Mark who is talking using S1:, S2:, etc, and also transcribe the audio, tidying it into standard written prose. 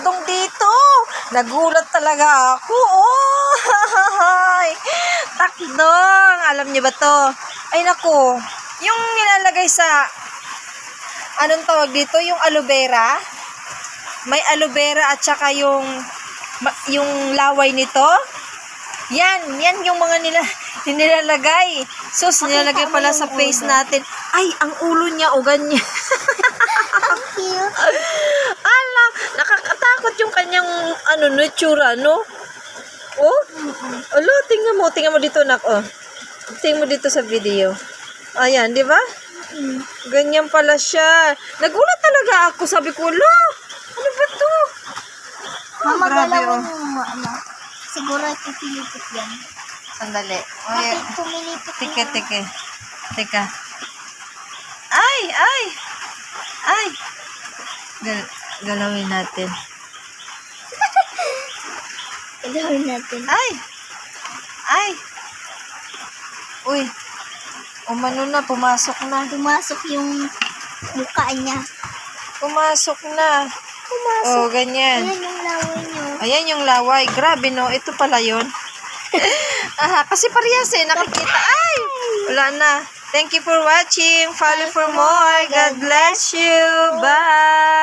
S1: takdong dito. Nagulat talaga ako. Oh, takdong. Alam niyo ba to? Ay naku, yung nilalagay sa, anong tawag dito? Yung aloe vera. May aloe vera at saka yung laway nito. Yan yung mga nilalagay. Sus, nilalagay pala sa face natin. Ay, ang ulo niya, o ganyan. Ala, nakakatakot yung kanyang, natura, no? Oh? Ala, tingnan mo dito, nak, oh. Tingnan mo dito sa video. Ayan, di ba? Ganyan pala siya. Nagulat talaga ako, sabi ko, ala, ano ba to?
S2: Mama,
S1: grabe,
S2: galawin
S1: oh.
S2: mo, ano. Siguro ito pilipit yan.
S1: Sandali.
S2: Bakit pumilipit yan?
S1: Teka. Ay! Galawin natin.
S2: Galawin natin.
S1: Ay! Uy! Umano na, pumasok na.
S2: Pumasok yung mukha niya.
S1: Pumasok na. Oh, ganyan.
S2: Ayan yung laway niyo.
S1: Ayan yung laway. Grabe, no? Ito pala yun. Kasi parehas nakikita. Ay! Wala na. Thank you for watching. Follow for more. God bless you. Bye!